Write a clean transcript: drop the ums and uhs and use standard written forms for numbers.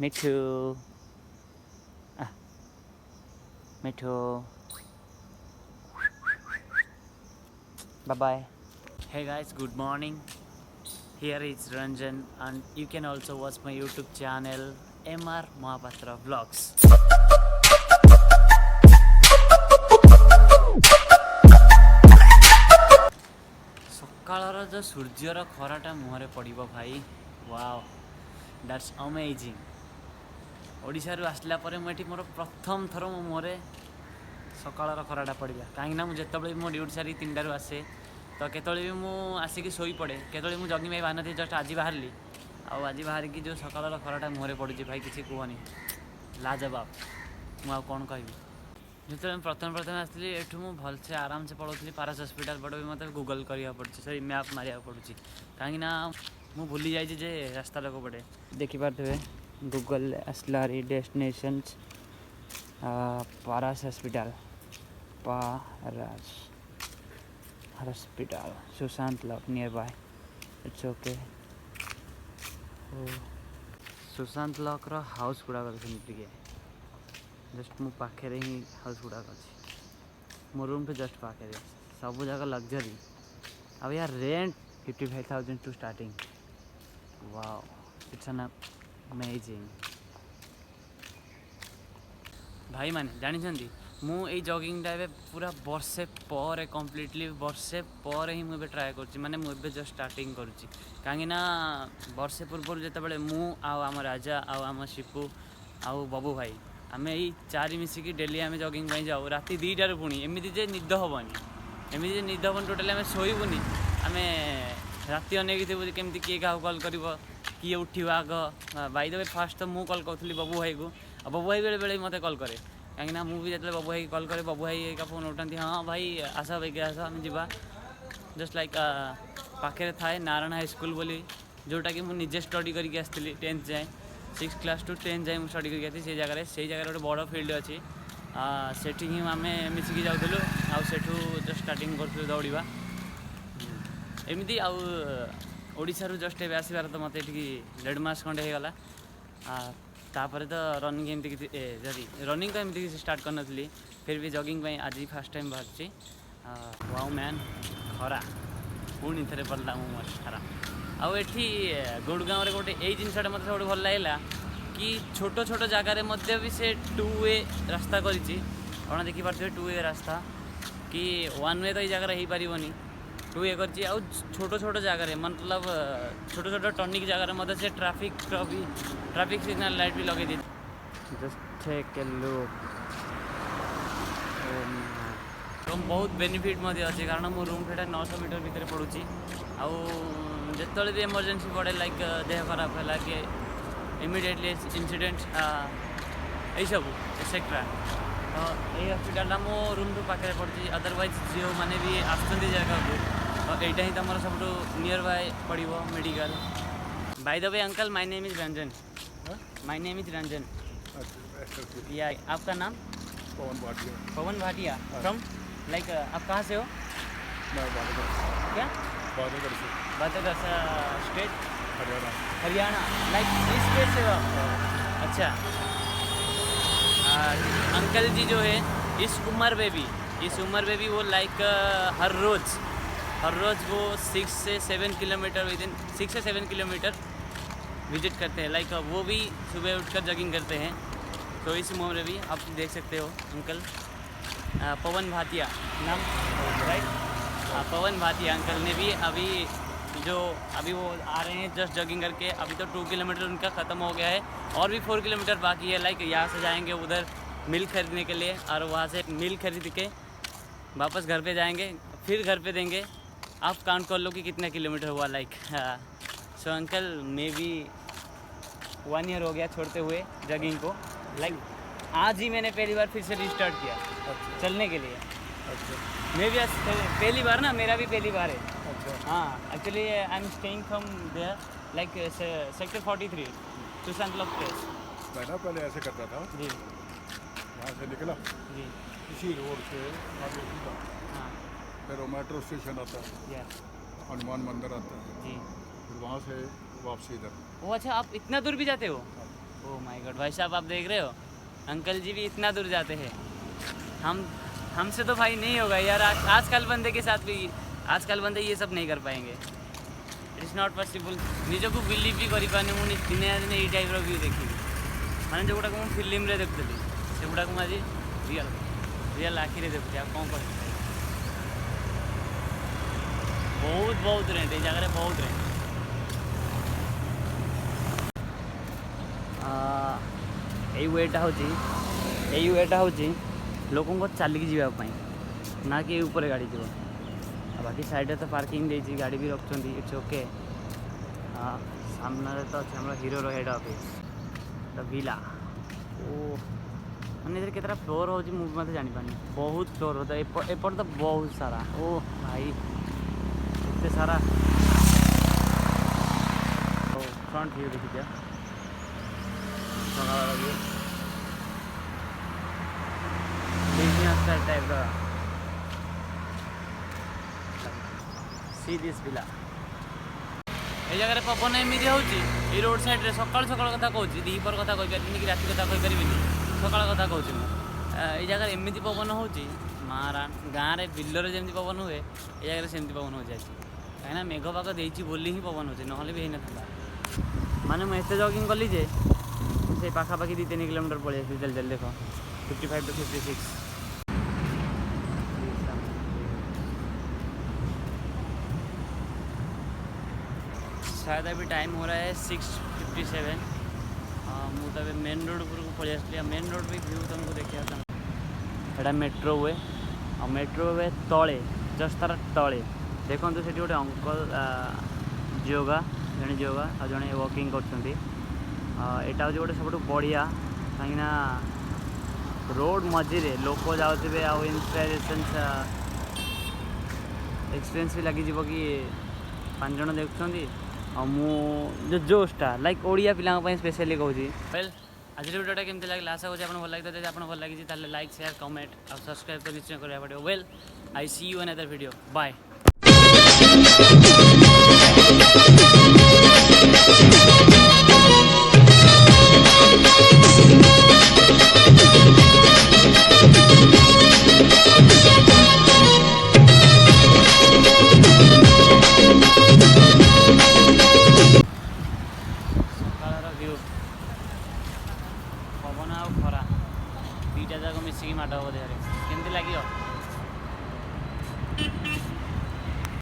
Mithu Mithu bye bye. Hey guys, good morning. Here is Ranjan and you can also watch my YouTube channel MR Mahapatra Vlogs. ସକାଳର ଯେଉଁ ସୂର୍ଯ୍ୟର ଖରାଟା ମୁହଁରେ ପଡ଼ିବ ଭାଇ, wow that's amazing. ଓଡ଼ିଶାରୁ ଆସିଲା ପରେ ମୁଁ ଏଠି ମୋର ପ୍ରଥମ ଥର ମୋ ମୁହଁରେ ସକାଳର ଖରାଟା ପଡ଼ିଲା। କାହିଁକିନା ମୁଁ ଯେତେବେଳେ ମୋ ଡ୍ୟୁଟି ସାରି 3ଟାରୁ ଆସେ ତ କେତେବେଳେ ବି ମୁଁ ଆସିକି ଶୋଇପଡ଼େ, କେତେବେଳେ ମୁଁ ଜଗିଂ ପାଇଁ ବାହାରିନଥିଲି, ଜଷ୍ଟ ଆଜି ବାହାରିଲି। ଆଉ ଆଜି ବାହାରିକି ଯେଉଁ ସକାଳର ଖରାଟା ମୁହଁରେ ପଡ଼ୁଛି ଭାଇ, କିଛି କୁହନି, ଲାଜବାବ। ମୁଁ ଆଉ କ'ଣ କହିବି। ଯେତେବେଳେ ମୁଁ ପ୍ରଥମେ ଆସିଥିଲି ଏଠୁ ମୁଁ ଭଲସେ ଆରାମସେ ପଳାଉଥିଲି ପାରାସ ହସ୍ପିଟାଲ ପଟେ, ବି ମୋତେ ଗୁଗଲ୍ କରିବାକୁ ପଡ଼ୁଛି, ସେଇ ମ୍ୟାପ୍ ମାରିବାକୁ ପଡ଼ୁଛି, କାହିଁକିନା ମୁଁ ଭୁଲି ଯାଇଛି ଯେ ରାସ୍ତାଟା କୋଉପଟେ। ଦେଖିପାରୁଥିବେ ଗୁଗଲ୍ରେ ଆସିଲା destinations Paras hospital, Paras hospital Sushant Lok nearby. It's okay. Sushant ଲକ୍ର ହାଉସ୍ ଗୁଡ଼ାକ ଦେଖନ୍ତୁ ଟିକେ, ଜଷ୍ଟ ମୋ ପାଖରେ ହିଁ ହାଉସ୍ ଗୁଡ଼ାକ ଅଛି, ମୋ ରୁମ୍ଠୁ ଜଷ୍ଟ ପାଖରେ, ସବୁ ଯାକ ଲକ୍ଜରୀ। ଆଉ ୟାର rent 55,000 to starting. Wow, it's an amazing. ଭାଇମାନେ ଜାଣିଛନ୍ତି, ମୁଁ ଏଇ ଜଗିଂଟା ଏବେ ପୁରା ବର୍ଷେ ପରେ, କମ୍ପ୍ଲିଟଲି ବର୍ଷେ ପରେ ହିଁ ମୁଁ ଏବେ ଟ୍ରାଏ କରୁଛି, ମାନେ ମୁଁ ଏବେ ଜଷ୍ଟ ଷ୍ଟାର୍ଟିଂ କରୁଛି। କାହିଁକିନା ବର୍ଷେ ପୂର୍ବରୁ ଯେତେବେଳେ ମୁଁ ଆଉ ଆମ ରାଜା ଆଉ ଆମ ଶିପୁ ଆଉ ବବୁ ଭାଇ, ଆମେ ଏଇ 4 ମିଶିକି ଡେଲି ଆମେ ଜଗିଂ ପାଇଁ ଯାଉ, ରାତି 2ଟାରୁ, ପୁଣି ଏମିତି ଯେ ନିଦ ହେବନି, ଟୋଟାଲି ଆମେ ଶୋଇବୁନି। ଆମେ ରାତି ଅନେଇକି ଥିବୁ ଯେ କେମିତି କିଏ କାହାକୁ କଲ୍ କରିବ, କିଏ ଉଠିବ ଆଗ। ବାଇ ଦ ୱେ ଫାଷ୍ଟ ତ ମୁଁ କଲ୍ କରୁଥିଲି ବବୁ ଭାଇକୁ, ଆଉ ବବୁ ଭାଇ ବେଳେବେଳେ ମୋତେ କଲ୍ କରେ, କାହିଁକିନା ମୁଁ ବି ଯେତେବେଳେ ବବୁ ଭାଇକି କଲ୍ କରେ, ବବୁ ଭାଇ ଏକା ଫୋନ୍ ଉଠାନ୍ତି, ହଁ ଭାଇ ଆସ, ବେଗି ଆସ, ଆମେ ଯିବା। ଜଷ୍ଟ ଲାଇକ୍ ପାଖରେ ଥାଏ ନାରାୟଣ ହାଇସ୍କୁଲ ବୋଲି, ଯେଉଁଟାକି ମୁଁ ନିଜେ ଷ୍ଟଡ଼ି କରିକି ଆସିଥିଲି 10th ଯାଏଁ, 6th କ୍ଲାସ୍ ଟୁ 10th ଯାଏଁ ମୁଁ ଷ୍ଟଡ଼ି କରିକି ଆସିଥିଲି। ସେଇ ଜାଗାରେ ଗୋଟେ ବଡ଼ ଫିଲ୍ଡ ଅଛି, ସେଠି ହିଁ ଆମେ ମିଶିକି ଯାଉଥିଲୁ, ଆଉ ସେଠୁ ଜଷ୍ଟ ଷ୍ଟାର୍ଟିଂ କରୁଥିଲୁ ଦୌଡ଼ିବା। ଏମିତି ଆଉ ଓଡ଼ିଶାରୁ ଜଷ୍ଟ ଏବେ ଆସିବାର ତ ମୋତେ ଏଠିକି 1.5 ମାସ ଖଣ୍ଡେ ହେଇଗଲା। ତାପରେ ତ ରନିଂ ଏମିତି କିଛି ରନିଂ ତ ଏମିତି କିଛି ଷ୍ଟାର୍ଟ କରିନଥିଲି, ଫିର୍ ବି ଜଗିଂ ପାଇଁ ଆଜି ଫାର୍ଷ୍ଟ ଟାଇମ୍ ବାହାରିଛି। ୱାଓ ମ୍ୟାନ୍, ଖରା ପୁଣି ଥରେ ପଡ଼ିଲା ମୋ ମୁହଁରେ ଖରା। ଆଉ ଏଠି ଗୁଡ଼ଗାଁରେ ଗୋଟେ ଏଇ ଜିନିଷଟା ମୋତେ ସବୁଠୁ ଭଲ ଲାଗିଲା କି ଛୋଟ ଜାଗାରେ ମଧ୍ୟ ବି ସେ 2 ୱେ ରାସ୍ତା କରିଛି। ଆପଣ ଦେଖିପାରୁଥିବେ 2 ୱେ ରାସ୍ତା, କି 1 ୱେ ତ ଏଇ ଜାଗାରେ ହେଇପାରିବନି, 2 ୱେ କରିଛି। ଆଉ ଛୋଟ ଜାଗାରେ, ମତଲବ ଛୋଟ ଟର୍ଣ୍ଣିଂ ଜାଗାରେ ମଧ୍ୟ ସେ ଟ୍ରାଫିକ୍ ସିଗ୍ନାଲ ଲାଇଟ୍ ବି ଲଗେଇ ଦେଇଛି। Just take a look. ବହୁତ ବେନିଫିଟ୍ ମଧ୍ୟ ଅଛି, କାରଣ ମୋ ରୁମ୍ ସେଇଟା 900 ମିଟର ଭିତରେ ପଡ଼ୁଛି। ଆଉ ଯେତେବେଳେ ବି ଏମର୍ଜେନ୍ସି ପଡ଼େ, ଲାଇକ୍ ଦେହ ଖରାପ ହେଲା କି ଇମିଡ଼ିଏଟଲି ଇନସିଡେଣ୍ଟ ଏଇସବୁ ଏକ୍ସେଟ୍ରା, ତ ଏଇ ହସ୍ପିଟାଲଟା ମୋ ରୁମ୍ଠୁ ପାଖରେ ପଡ଼ୁଛି। ଅଦରୱାଇଜ୍ ଯେଉଁମାନେ ବି ଆସୁଛନ୍ତି ଜାଗାକୁ, ତ ଏଇଟା ହିଁ ତୁମର ସବୁଠୁ ନିୟର ବାଇ ପଡ଼ିବ medical. By the way uncle, my name is Ranjan. My name is Ranjan. या आपका नाम? पवन भाटिया। फ्रॉम लाइक आप कहाँ से हो? क्या? बादलगढ़ से। स्टेट? हरियाणा। लाइक इस स्टेट से हो? अच्छा। अंकल जी जो है इस उम्र में भी वो लाइक हर रोज़ वो 6 से 7 किलोमीटर विदिन 6 से 7 किलोमीटर विजिट करते हैं। लाइक वो भी सुबह उठकर जॉगिंग करते हैं। तो इस उम्र में भी आप देख सकते हो अंकल, पवन भाटिया नाम, राइट? पवन भाटिया अंकल ने भी अभी वो आ रहे हैं जस्ट जॉगिंग करके। अभी तो 2 किलोमीटर उनका ख़त्म हो गया है और भी 4 किलोमीटर बाकी है। लाइक यहाँ से जाएंगे उधर मिल्क खरीदने के लिए, और वहाँ से मिल्क खरीद के वापस घर पे जाएंगे, फिर घर पे देंगे। आप काउंट कर लो कि कितना किलोमीटर हुआ। लाइक सो अंकल, मे भी 1 ईयर हो गया छोड़ते हुए जॉगिंग को। लाइक आज ही मैंने पहली बार फिर से रिस्टार्ट किया चलने के लिए। मे भी पहली बार ना, मेरा भी पहली बार है। हाँ, actually I am staying from there, like sector 43 Sushant Lok place. मैं ना पहले ऐसे करता था जी, यहाँ से निकला जी, इसी रोड से आगे सीधा, हाँ, फिर वो मेट्रो स्टेशन आता है, या हनुमान मंदिर आता है, जी। फिर वहाँ से वापसी इधर। ओ अच्छा, आप इतना दूर भी जाते हो? ओ ओह माय गॉड भाई साहब, आप देख रहे हो अंकल जी भी इतना दूर जाते हैं। हमसे तो भाई नहीं होगा यार। आजकल बंदे के साथ भी, आजकल बंदे ये सब नहीं कर पाएंगे। It is not possible. निजको बिलीव भी कर पाने मुझे दिने दिने ये टाइप व्यू देखी मैंने जो गुड़ाक मुझे फिल्म रे देखुली से गुड़ाक मुझे रियल रियल आखिरी देखुची। आप कौन कर बहुत बहुत रेंट ये जगह बहुत रेंट। এই ওয়েটা হচ্ছে ଲୋକଙ୍କ ଚାଲିକି ଯିବା ପାଇଁ, ନା କି ଉପରେ ଗାଡ଼ି ଯିବ। ଆଉ ବାକି ସାଇଡ଼୍ରେ ତ ପାର୍କିଂ ଦେଇଛି, ଗାଡ଼ି ବି ରଖୁଛନ୍ତି, ଇଟ୍ସ ଓକେ। ସାମ୍ନାରେ ତ ଅଛି ଆମର ହିରୋର ହେଡ଼୍ ଅଫିସ୍ ଦ ଭିଲା। ଓ ମାନେ ଏଥିରେ କେତେଟା ଫ୍ଲୋର୍ ହେଉଛି ମୁଁ ବି ମୋତେ ଜାଣିପାରୁନି। ବହୁତ ଫ୍ଲୋର୍ ହଉ ଏପଟେ ତ ବହୁତ ସାରା। ଓ ଭାଇ ଏତେ ସାରା। ଓ ଫ୍ରଣ୍ଟ ଭିୟୁ ଦେଖିଦିଅ ସକାଳ ଭିୟୁ बिजनेस टाइप का। सी दिस विला ये जगह पवन एमती हो रोड साइड रे सकाल सकाल कथा कहूँ, दीपर कथा कही पारि कि रात कथा कही पारि सकाल कथा कहूँ। ये जगह एमती पवन हो मारा गाँव में बिलर जमी पवन हुए ये जगह सेमती पवन हो जाए कहीं मेघ पाग देती बोली ही पवन हो ना भी होता। माने मुझे जगिंग कली जे से पाखापाखि 2-3 किलोमीटर पड़े चल चल देख 55 to 56। शायद अभी टाइम हो रहा है 6:57। मुझे तो मेन रोड उपरको पलि आसली। मेन रोड भी व्यू तुमको देखा था। एटा मेट्रो वे और मेट्रो वे तले जस्ट तार तले देखो से गोटे अंकल योगा जड़े योगा और जड़े वॉकिंग करछंती। एटा हूँ गोटे सब बढ़िया कहीं रोड मझे लोक जाऊे आ इन्स्पिरेसन एक्सपीरियंस भी लगी कि 5 जन देखुं। जो जोशटा लाइक ओडिया पिला स्पेशली कहूँ। वेल आज वीडियोटा केमती लगे आशा करूँ आप भल लगी। जब आप भल लगी लाइक शेयर कमेंट और सब्सक्राइब तो निश्चय करा पड़ो। Well I see you in other video. Bye.